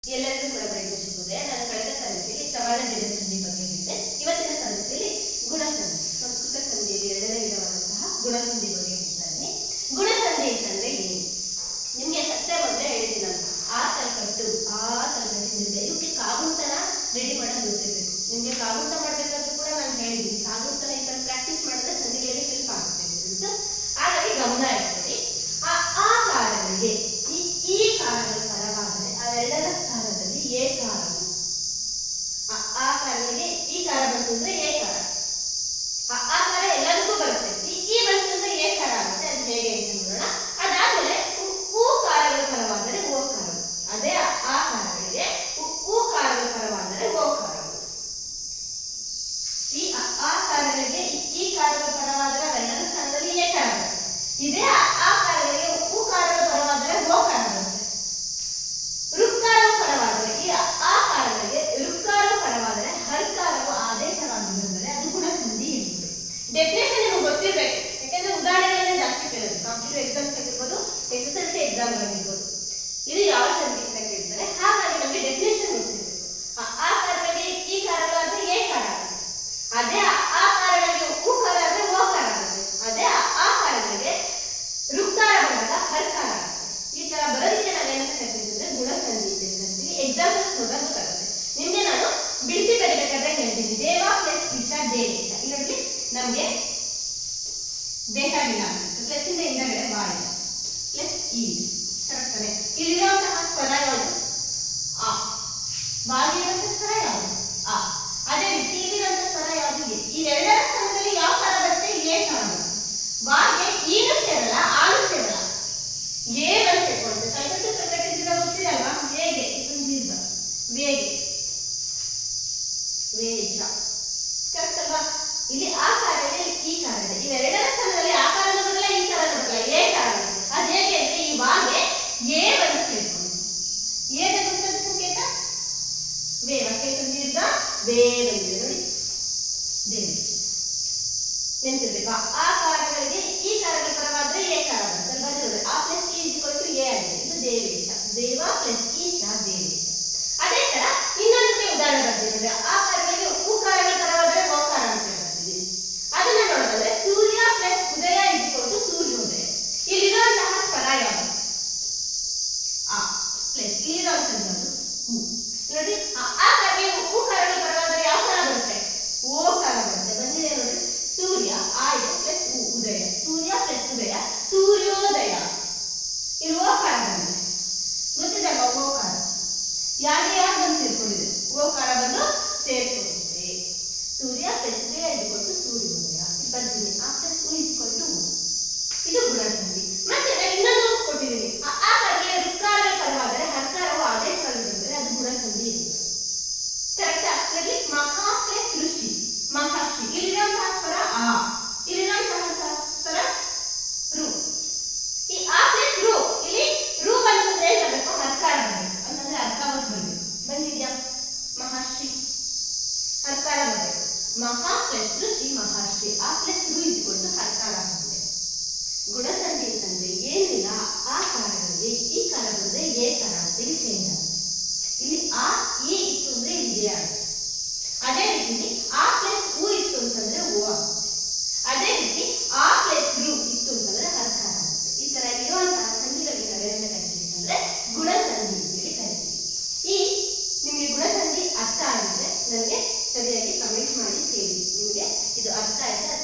ಎಲ್ಲರಿಗೂ ಕೂಡ ಬೆಳಗ್ಗೆ ಶುಭೋದಯ. ನಾನು ಕಳೆದ ತರಗತಿಯಲ್ಲಿ ಸಮಾನಜೀವ ಸಂಧಿ ಬಗ್ಗೆ ಹೇಳಿದ್ದೆ. ಇವತ್ತಿನ ತರಗತಿಯಲ್ಲಿ ಗುಣಸಂಧಿ, ಸಂಸ್ಕೃತ ಸಂಧಿಯಲ್ಲಿ ಎರಡನೇ ವಿಧವಾದಂತಹ ಗುಣಸಂಧಿ ಬಗ್ಗೆ ಹೇಳ್ತಾನೆ. ಗುಣಸಂಧಿ ಅಂತಂದ್ರೆ ಏನು? ನಿಮ್ಗೆ ಕಷ್ಟೇ ಬಂದ್ರೆ ಹೇಳಿದ್ದೀನಿ ನಾನು. ಆ ತಲಕಟ್ಟು ಇವಕ್ಕೆ ಕಾಗುಂತನ ರೆಡಿ ಮಾಡೋದು ಗೊತ್ತಿರಬೇಕು. ನಿಮ್ಗೆ ಕಾಗುಂತ ಮಾಡ್ಬೇಕಾದ್ರೂ ಕೂಡ ನಾನು ಹೇಳಿದ್ದೀನಿ. ಕಾಗುಂತನ ಈ ತರ ಪ್ರಾಕ್ಟೀಸ್ ಮಾಡಿದ್ರೆ ಸಂಧಿಗಳಿಗೆ ಹೆಲ್ಪ್ ಆಗುತ್ತೆ ಅಂತ. ಹಾಗಾಗಿ ಗಮನ ಇಟ್ಕೊಳ್ಳಿ. ಆ ಕಾರಗಳಿಗೆ ಈ ಕಾರಗಳ ಪರವಾದರೆ ಅವೆರಡರ ಸ್ಥಾನದಲ್ಲಿ ಎ ಕಾರವು. ಆ ಕಾರಗಳಿಗೆ ಈ ಕಾರ ಬಂತಂದ್ರೆ ಎ ಕಾರ. ಆ ಕಾರ ಎಲ್ಲದಕ್ಕೂ ಬರುತ್ತೆ. ಈ ಬಂತಂದ್ರೆ ಎ ಕಾರ ಆಗುತ್ತೆ. ಅದು ಹೇಗೆ ಅಂತ ನೋಡೋಣ. ಅದಾದ್ಮೇಲೆ ಹೂ ಕಾರಗಳ ಪರವಾದರೆ ಓ ಕಾರ. ಅದೇ ಆ ಕಾರಗಳಿಗೆ ಹೂ ಕಾರಗಳ ಪರವಾದರೆ ಓ ಕಾರ. ಆ ಕಾರಗಳಿಗೆ ಈ ಕಾರಗಳ ಪರವಾದರೆ ಅವೆಲ್ಲರ ಸ್ಥಾನದಲ್ಲಿ ಎ ಕಾರ ಬರುತ್ತೆ. ಇದೇ ಆ ಕಾರಗಳಿಗೆ ಹೂ ಕಾರಗಳ ಪರವಾದರೆ ಓ ಕಾರ ಬರುತ್ತೆ. ಋಕ್ಕಾರವು ಪರವಾದರೆ ಆ ಕಾರಗಳಿಗೆ ಋಕ್ಕಾರವು ಪರವಾದರೆ ಹರ್ಕಾರವು ಆದೇಶವಾಗಿ ಬಂದರೆ ಅದು ಗುಣಸಂಧಿ ಇರ್ತದೆ. ಡೆಫಿನೇಷನ್ ನಿಮಗೆ ಗೊತ್ತಿರಬೇಕು. ಯಾಕಂದ್ರೆ ಉದಾಹರಣೆಗಳನ್ನ ಜಾಸ್ತಿ ಕೇಳೋದು. ಕಾಂಪಿಟೇಟಿವ್ ಎಕ್ಸಾಮ್ಸ್ ಆಗಿರ್ಬೋದು, SSLC ಎಕ್ಸಾಮ್ ಆಗಿರ್ಬೋದು. ಇದು ಯಾವ ಸಂಧಿ ಅಂತ ಕೇಳ್ತಾರೆ. ಹಾಗಾಗಿ ನಮಗೆ ಡೆಫಿನೇಷನ್ ಗೊತ್ತಿರಬೇಕು. ಆ ಕಾರಗಳಿಗೆ ಈ ಕಾರಗಳಾದ್ರೆ ಎ ಕಾರ ಆಗುತ್ತೆ. ಅದೇ ಆ ಕಾರಗಳಿಗೆ ಹೂ ಕಾರ ಆದ್ರೆ ಓ ಕಾರ ಆಗುತ್ತೆ. ಅದೇ ಆ ಕಾರಗಳಿಗೆ ಋಕ್ಕಾರ ಬಂದಾಗ ಹರ್ಕಾರ ಆಗುತ್ತೆ. ಈ ತರ ಬರೋದಕ್ಕೆ ನಾವೇನಂತ ಕರಿತೀವಿ ಅಂದ್ರೆ ಗುಣಸಂಧಿ ಅಂತ ಕರಿತೀವಿ. ಎಕ್ಸಾಂಪಲ್ಸ್ ನೋಡಿದ್ರೆ ಗೊತ್ತಾಗುತ್ತೆ. ನಿಮ್ಗೆ ನಾನು ಬಿಡಿಸಿ ಬರೀಬೇಕಾದ್ರೆ ಹೇಳ್ತೀನಿ. ದೇವ ಪ್ಲಸ್ ಈಶಾ ದೇವೇಶ. ಇಲ್ಲಿ ನಮ್ಗೆ ದೇಹವಿಲ್ಲ ಪ್ಲಸ್ ಇಂದ ಹಿಂದಗಡೆ ಬಾಯಿ ಪ್ಲಸ್ ಈ ಕರೆಕ್ಟ್. ಇಲ್ಲಿರುವಂತಹ ಸ್ವರ ಯಾವುದು? ಆ. ಬಾಗಿರುವಂತಹ ಸ್ವರ ಯಾವುದು? ಆ. ಅದೇ ರೀತಿ ಇಲ್ಲಿರುವಂತಹ ಸ್ವರ ಯಾವುದು? ಎ. ಇವೆರಡರ ಸ್ಥಾನದಲ್ಲಿ ಯಾವ ಕಾರ ಬರುತ್ತೆ? ಎ ಕಾರ ಬರುತ್ತೆ. ಬಾಗೆ ಈನು ಸೇರಲ್ಲ, ಆನು ಸೇರಲ್ಲ, ಎ ಬಂದು ಸೇರ್ಕೊಳ್ಳುತ್ತೆ. ಕಲ್ಕಟ್ಟಿದ್ರೆ ಗೊತ್ತಿರಲ್ವಾ? ಹೇಗೆ ದೀರ್ಘ ವೇಗೆ ವೇಷ. ಕರೆಕ್ಟ್ ಅಲ್ವಾ? ಇಲ್ಲಿ ಆ ಕಾರ ಇದೆ, ಈ ಕಾರ ಇದೆ. ಇವೆರಡರ ಸ್ಥಾನದಲ್ಲಿ ಆ ಕಾರಣ ಬರಲ್ಲ, ಈ ಕಾರ ಬರಲ್ಲ, ಎ ಕಾರ ಬರುತ್ತೆ. ಅದು ಹೇಗೆ ಅಂದ್ರೆ ಈ ಬಾಗೆ ಎ ಬಂದು ಸೇರ್ಕೊಳ್ಳುತ್ತೆ. ಎ ಬಂದ ಸಂಕೇತ ವೇ. ವಾಕ್ಯ ದೀರ್ಘ ವೇ ಬಂದಿದೆ ನೋಡಿ. ದೇವಿ ನೆನಪಿರ್ಬೇಕು. ಆ ಕಾರಗಳಿಗೆ ಈ ಕಾರಗಳ ಪರವಾದ್ರೆ ಎ ಕಾರ ಬರುತ್ತೆ. ಬಂದಿರೋದು ಆ ಪ್ಲಸ್ ಇ ಇಕ್ವಲ್ ಎ ಆಗಿದೆ. ಇದು ದೇವೇಶ. ದೇವ ಪ್ಲಸ್ ಈಶಾ ದೇವೇಶ. ಅದೇ ತರ ಇನ್ನೊಂದಕ್ಕೆ ಉದಾಹರಣೆ ಬರ್ತೀವಿ. ಆ ಕಾರಗಳಿಗೆ ಹೂ ಕಾರಗಳ ಪರವಾದರೆ ಓ ಕಾರ ಅಂತ ಬರ್ತೀವಿ. ಅದನ್ನ ನೋಡೋದಾದ್ರೆ ಸೂರ್ಯ ಪ್ಲಸ್ ಉದಯ ಇಕ್ವಲ್ ಸೂರ್ಯೋದಯ. ಇಲ್ಲಿರುವಂತಹ ಸ್ವರ ಯಾವುದು? ಆ ಪ್ಲಸ್ ಇಲ್ಲಿರುವಂತದ್ದು ಹೂ. ನೋಡಿ ಆ ಕಾರಗಳಿಗೆ ಹೂ ಕಾರಗಳ ಪರವಾದರೆ ಯಾವ ಕಾರ ಬರುತ್ತೆ? ಓ ಕಾರ ಬರುತ್ತೆ. ಬಂದಿದೆ ನೋಡಿ. ಸೂರ್ಯ ಆಯ್ತು ಪ್ಲಸ್ ಉದಯ. ಸೂರ್ಯ ಪ್ಲಸ್ ಉದಯ ಸೂರ್ಯೋದಯ. ಇದು ಓ ಕಾರ ಬಂದಿದೆ. ಗೊತ್ತಿದಲ್ವಾ ಓ ಕಾರ? ಯಾರು ಬಂದು ಸೇರ್ಕೊಂಡಿದೆ? ಓ ಕಾರ ಬಂದು ಸೇರ್ಕೊಂಡಿದೆ. ಸೂರ್ಯ ಪ್ಲಸ್ ಉದಯ ಇದ್ಕೊಂಡು ಸೂರ್ಯೋದಯ. ಬರ್ತೀನಿ. ಆ ಪ್ಲಸ್ ಉ ಇದ್ಕೊಂಡು ಇದು ಗುಣಸಂಧಿ. ಮತ್ತೆ ಇನ್ನೊಂದು ಕೊಟ್ಟಿದ್ದೀನಿ. ಆ ಕಾರಗಳಿಗೆ ಋಕ್ಕಾರಗಳ ಪರವಾದರೆ ಹರ್ಕಾರವು ಆದೇಶವಾಗಿ ಬಂದರೆ ಅದು ಗುಣಸಂಧಿ ಇರ್ತದೆ. ಕರೆಕ್ಟ್ ಆಗ್ತದೆ. ಮಹಾ ಪ್ಲಸ್ ಋಷಿ ಮಹರ್ಷಿ. ಇಲ್ಲಿರುವಂತಹ ಸ್ವರ ಆ, ಇಲ್ಲಿರುವಂತಹ ಸ್ವರ ರು. ಈ ಆ ಪ್ಲಸ್ ರು, ಇಲ್ಲಿ ರು ಬಂತಂದ್ರೆ ಏನ್ ಬರಬೇಕು? ಹರ್ಕಾರ ಬರಬೇಕು. ಅಂತಂದ್ರೆ ಅರ್ಕಾವತ್ ಬರಬೇಕು. ಬಂದಿದ್ಯಾ? ಮಹರ್ಷಿ ಹರ್ಕಾರ ಬರಬೇಕು. ಮಹಾ ಪ್ಲಸ್ ಋಷಿ ಮಹರ್ಷಿ. ಆ ಪ್ಲಸ್ ರು ಇದ್ಕೊಂಡು ಹರ್ಕಾರ ಬಂದಿದೆ. ಗುಣಸಂಧಿ ಅಂತಂದ್ರೆ ಏನಿಲ್ಲ, ಆ ಕಾರಗಳಿಗೆ ಈ ಕಾರ ಬಂದ್ರೆ ಎ ಕಾರ ಅಂತ ಇಲ್ಲಿ ಚೇಂಜ್ ಆಗುತ್ತೆ. ಇಲ್ಲಿ ಆ ಇ ಇತ್ತು ಅಂದ್ರೆ ಇಲ್ಲಿ ಎ ಆಗುತ್ತೆ. ಅದೇ ರೀತಿ ಆ ಪ್ಲಸ್ ಉ ಇತ್ತು ಅಂತಂದ್ರೆ ಓ ಆಗುತ್ತೆ. ಅದೇ ರೀತಿ ಆ ಪ್ಲಸ್ ರು ಇತ್ತು ಅಂತಂದ್ರೆ ಹರ್ಕಾರ ಆಗುತ್ತೆ. ಈ ತರ ಇರುವಂತಹ ಸಂಧಿಗಳಿಗೆ ನಾವೇನಂತ ಕರಿತೀವಿ ಅಂದ್ರೆ ಗುಣಸಂಧಿ ಅಂತೇಳಿ ಕರಿತೀವಿ. ನಿಮಗೆ ಗುಣಸಂಧಿ ಅರ್ಥ ಆಗಿದ್ರೆ ನನಗೆ ಸರಿಯಾಗಿ ಕಮೆಂಟ್ ಮಾಡಿ ಹೇಳಿ. ನಿಮಗೆ ಇದು ಅರ್ಥ ಆಯ್ತಾ?